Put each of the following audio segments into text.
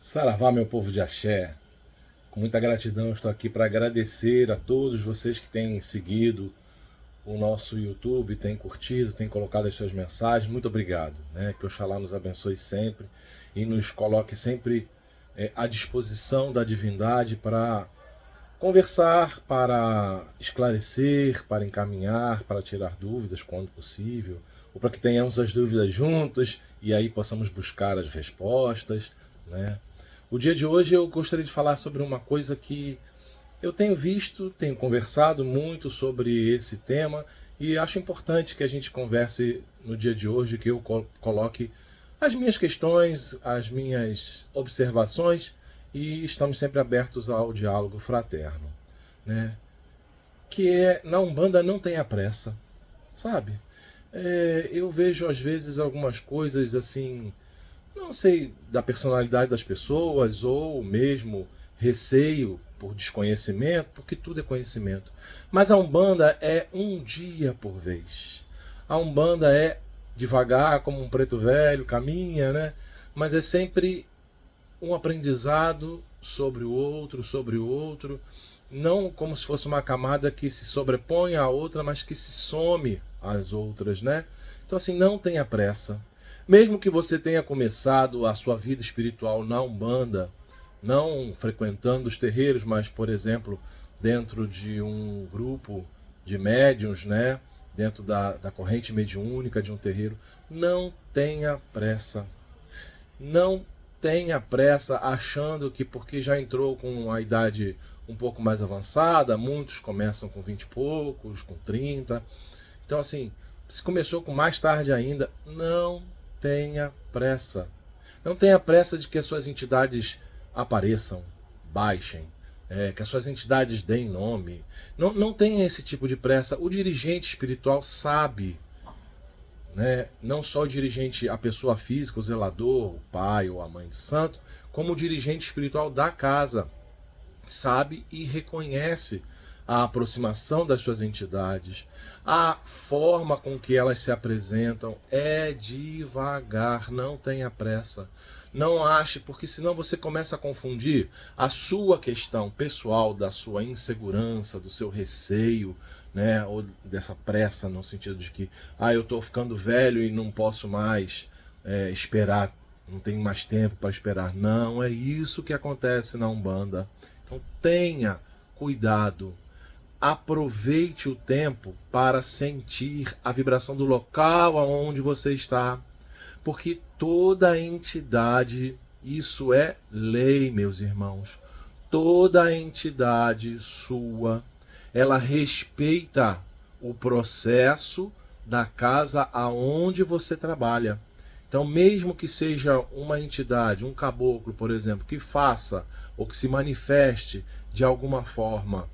Saravá, meu povo de axé. Com muita gratidão, estou aqui para agradecer a todos vocês que têm seguido o nosso YouTube, têm curtido, têm colocado as suas mensagens. Muito obrigado, né? Que Oxalá nos abençoe sempre e nos coloque sempre à disposição da divindade para conversar, para esclarecer, para encaminhar, para tirar dúvidas quando possível, ou para que tenhamos as dúvidas juntos e aí possamos buscar as respostas, né? O dia de hoje eu gostaria de falar sobre uma coisa que eu tenho visto, tenho conversado muito sobre esse tema e acho importante que a gente converse no dia de hoje, que eu coloque as minhas questões, as minhas observações e estamos sempre abertos ao diálogo fraterno, né? Que é, na Umbanda não tem a pressa, sabe? Eu vejo às vezes algumas coisas assim, não sei, da personalidade das pessoas ou mesmo receio por desconhecimento, porque tudo é conhecimento. Mas a Umbanda é um dia por vez. A Umbanda é devagar, como um preto velho, caminha, né? Mas é sempre um aprendizado sobre o outro, não como se fosse uma camada que se sobrepõe à outra, mas que se some às outras, né? Então assim, não tenha pressa. Mesmo que você tenha começado a sua vida espiritual na Umbanda, não frequentando os terreiros, mas, por exemplo, dentro de um grupo de médiuns, né? Dentro da corrente mediúnica de um terreiro, não tenha pressa. Não tenha pressa achando que porque já entrou com a idade um pouco mais avançada, muitos começam com 20 e poucos, com 30. Então, assim, se começou com mais tarde ainda, não tenha pressa. Não tenha pressa de que as suas entidades apareçam, baixem, que as suas entidades deem nome. Não tenha esse tipo de pressa. O dirigente espiritual sabe, né? Não só o dirigente, a pessoa física, o zelador, o pai ou a mãe de santo, como o dirigente espiritual da casa sabe e reconhece a aproximação das suas entidades, a forma com que elas se apresentam é devagar, não tenha pressa. Não ache, porque senão você começa a confundir a sua questão pessoal, da sua insegurança, do seu receio, né, ou dessa pressa no sentido de que eu estou ficando velho e não posso mais esperar, não tenho mais tempo para esperar. Não é isso que acontece na Umbanda. Então tenha cuidado, aproveite o tempo para sentir a vibração do local aonde você está, porque toda entidade, isso é lei, meus irmãos, toda entidade sua, ela respeita o processo da casa aonde você trabalha. Então, mesmo que seja uma entidade, um caboclo, por exemplo, que faça ou que se manifeste de alguma forma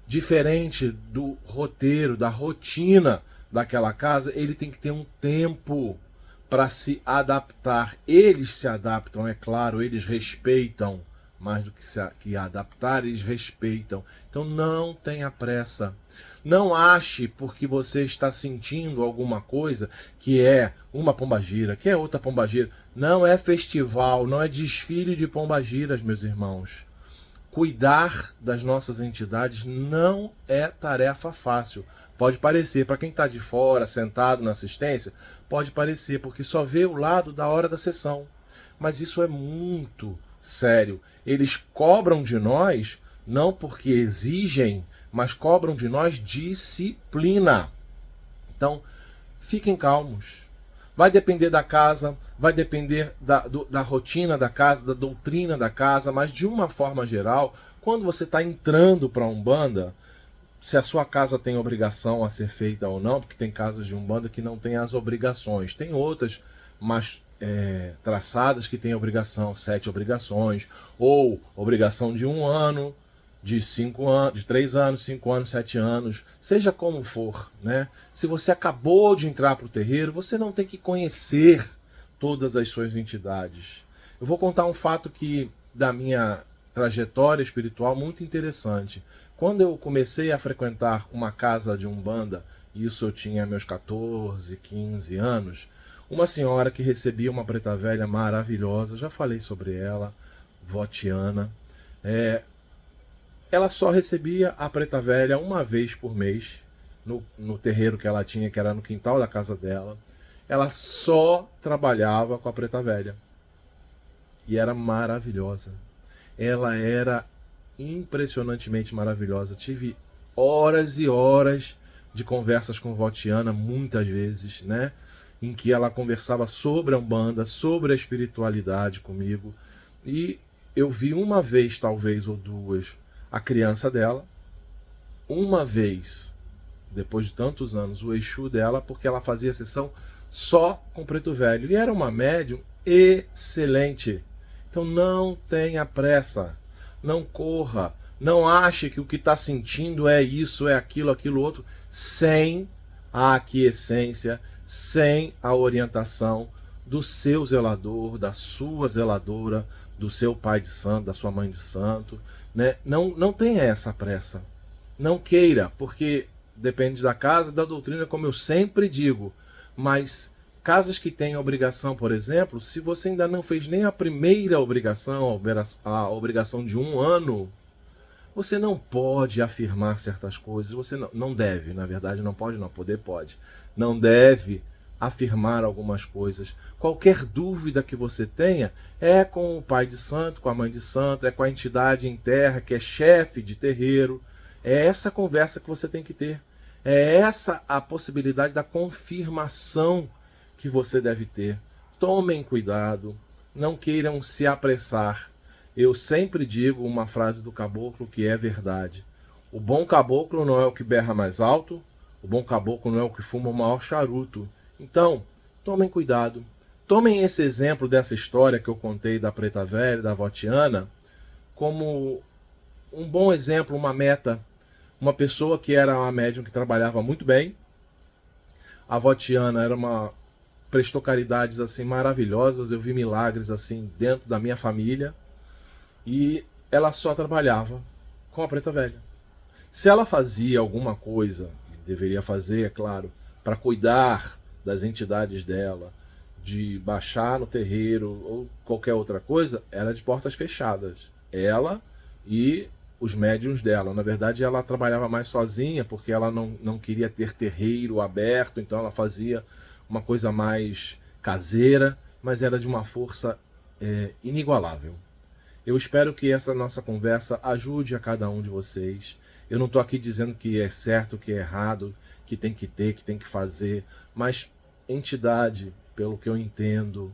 diferente do roteiro, da rotina daquela casa, ele tem que ter um tempo para se adaptar. Eles se adaptam, é claro, eles respeitam, mais do que adaptar, eles respeitam. Então não tenha pressa. Não ache porque você está sentindo alguma coisa que é uma pombagira, que é outra pombagira. Não é festival, não é desfile de pombagiras, meus irmãos. Cuidar das nossas entidades não é tarefa fácil. Pode parecer, para quem está de fora, sentado na assistência, pode parecer, porque só vê o lado da hora da sessão. Mas isso é muito sério. Eles cobram de nós, não porque exigem, mas cobram de nós disciplina. Então, fiquem calmos. Vai depender da casa, vai depender da rotina da casa, da doutrina da casa, mas de uma forma geral, quando você está entrando para a Umbanda, se a sua casa tem obrigação a ser feita ou não, porque tem casas de Umbanda que não tem as obrigações, tem outras mais traçadas que têm obrigação, 7 obrigações, ou obrigação de 1 ano, de 5 anos, de 3 anos, 5 anos, 7 anos, seja como for, né? Se você acabou de entrar para o terreiro, você não tem que conhecer todas as suas entidades. Eu vou contar um fato que da minha trajetória espiritual muito interessante. Quando eu comecei a frequentar uma casa de Umbanda, isso eu tinha meus 14, 15 anos, uma senhora que recebia uma preta velha maravilhosa, já falei sobre ela, Votiana. Ela só recebia a preta velha uma vez por mês, no terreiro que ela tinha, que era no quintal da casa dela. Ela só trabalhava com a preta velha. E era maravilhosa. Ela era impressionantemente maravilhosa. Tive horas e horas de conversas com Votiana, muitas vezes, né? Em que ela conversava sobre a Umbanda, sobre a espiritualidade comigo. E eu vi uma vez, talvez, ou duas, a criança dela. Uma vez, depois de tantos anos, o Exu dela, porque ela fazia sessão só com preto velho. E era uma médium excelente. Então não tenha pressa, não corra, não ache que o que está sentindo é isso, é aquilo, aquilo outro, sem a aquiescência, sem a orientação do seu zelador, da sua zeladora, do seu pai de santo, da sua mãe de santo, né? Não tenha essa pressa. Não queira, porque depende da casa, da doutrina, como eu sempre digo, mas casas que têm obrigação, por exemplo, se você ainda não fez nem a primeira obrigação, a obrigação de 1 ano, você não pode afirmar certas coisas, você não deve, na verdade não pode, não, poder pode. Não deve afirmar algumas coisas. Qualquer dúvida que você tenha é com o pai de santo, com a mãe de santo, é com a entidade em terra, que é chefe de terreiro. É essa conversa que você tem que ter. É essa a possibilidade da confirmação que você deve ter. Tomem cuidado, não queiram se apressar. Eu sempre digo uma frase do caboclo que é verdade. O bom caboclo não é o que berra mais alto, o bom caboclo não é o que fuma o maior charuto. Então, tomem cuidado. Tomem esse exemplo dessa história que eu contei da preta velha, da Votiana, como um bom exemplo, uma meta. Uma pessoa que era uma médium que trabalhava muito bem. A Votiana prestou caridades assim maravilhosas, eu vi milagres assim dentro da minha família, e ela só trabalhava com a preta velha. Se ela fazia alguma coisa, deveria fazer, é claro, para cuidar das entidades dela, de baixar no terreiro ou qualquer outra coisa, era de portas fechadas. Ela e os médiuns dela. Na verdade, ela trabalhava mais sozinha, porque ela não queria ter terreiro aberto, então ela fazia uma coisa mais caseira, mas era de uma força inigualável. Eu espero que essa nossa conversa ajude a cada um de vocês. Eu não estou aqui dizendo que é certo, que é errado, que tem que ter, que tem que fazer, mas entidade, pelo que eu entendo,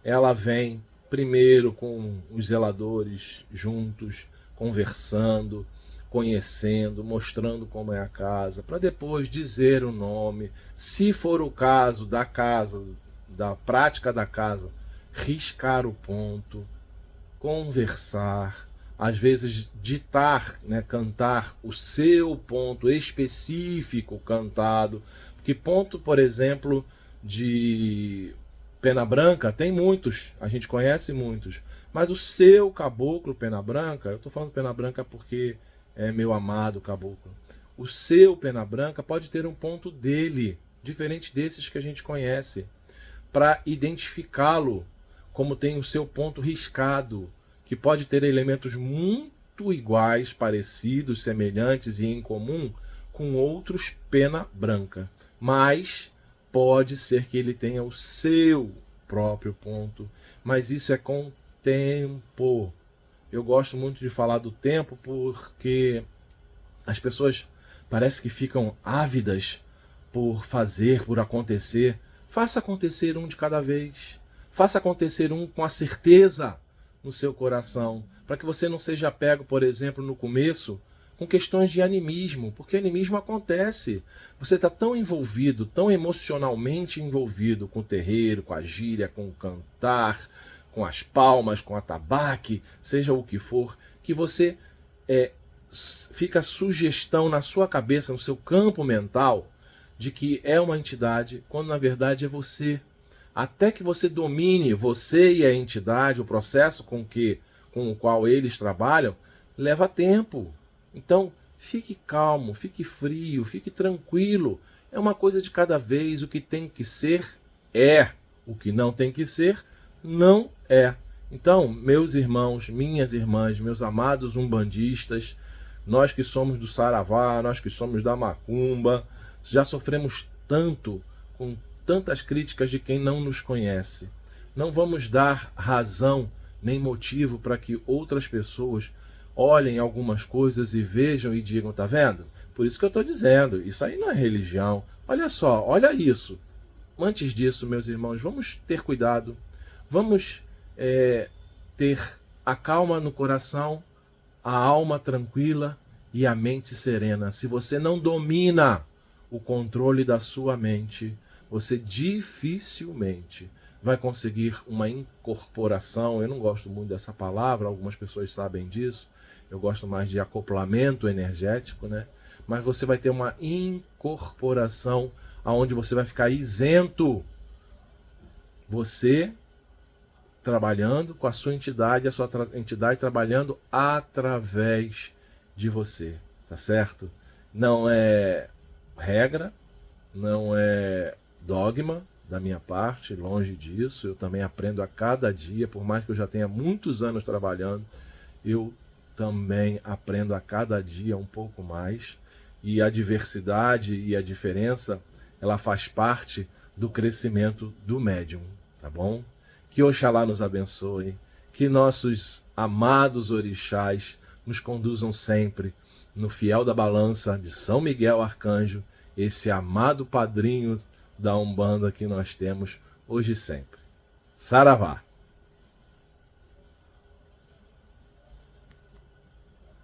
ela vem primeiro com os zeladores juntos, conversando, conhecendo, mostrando como é a casa, para depois dizer o nome, se for o caso da casa, da prática da casa, riscar o ponto, conversar, às vezes ditar, né, cantar o seu ponto específico cantado, porque ponto, por exemplo, de Pena Branca tem muitos, a gente conhece muitos, mas o seu caboclo Pena Branca, eu estou falando Pena Branca porque é meu amado caboclo, o seu Pena Branca pode ter um ponto dele, diferente desses que a gente conhece, para identificá-lo, como tem o seu ponto riscado, que pode ter elementos muito iguais, parecidos, semelhantes e em comum com outros Pena Branca, mas pode ser que ele tenha o seu próprio ponto, mas isso é com tempo. Eu gosto muito de falar do tempo porque as pessoas parece que ficam ávidas por fazer, por acontecer. Faça acontecer um de cada vez. Faça acontecer um com a certeza no seu coração, para que você não seja pego, por exemplo, no começo, com questões de animismo, porque animismo acontece. Você está tão envolvido, tão emocionalmente envolvido com o terreiro, com a gíria, com o cantar, com as palmas, com o atabaque, seja o que for, que você fica sugestão na sua cabeça, no seu campo mental, de que é uma entidade, quando na verdade é você. Até que você domine você e a entidade, o processo com o qual eles trabalham, leva tempo. Então, fique calmo, fique frio, fique tranquilo. É uma coisa de cada vez. O que tem que ser, é. O que não tem que ser, não é. Então, meus irmãos, minhas irmãs, meus amados umbandistas, nós que somos do Saravá, nós que somos da Macumba, já sofremos tanto com tantas críticas de quem não nos conhece. Não vamos dar razão nem motivo para que outras pessoas olhem algumas coisas e vejam e digam, tá vendo? Por isso que eu estou dizendo, isso aí não é religião. Olha só, olha isso. Antes disso, meus irmãos, vamos ter cuidado, vamos ter a calma no coração, a alma tranquila e a mente serena. Se você não domina o controle da sua mente, você dificilmente vai conseguir uma incorporação. Eu não gosto muito dessa palavra, algumas pessoas sabem disso. Eu gosto mais de acoplamento energético, né? Mas você vai ter uma incorporação aonde você vai ficar isento. Você trabalhando com a sua entidade trabalhando através de você, tá certo? Não é regra, não é dogma da minha parte, longe disso. Eu também aprendo a cada dia, por mais que eu já tenha muitos anos trabalhando, eu também aprendo a cada dia um pouco mais. E a diversidade e a diferença, ela faz parte do crescimento do médium, tá bom? Que Oxalá nos abençoe, que nossos amados orixás nos conduzam sempre no fiel da balança de São Miguel Arcanjo, esse amado padrinho da Umbanda que nós temos hoje e sempre. Saravá!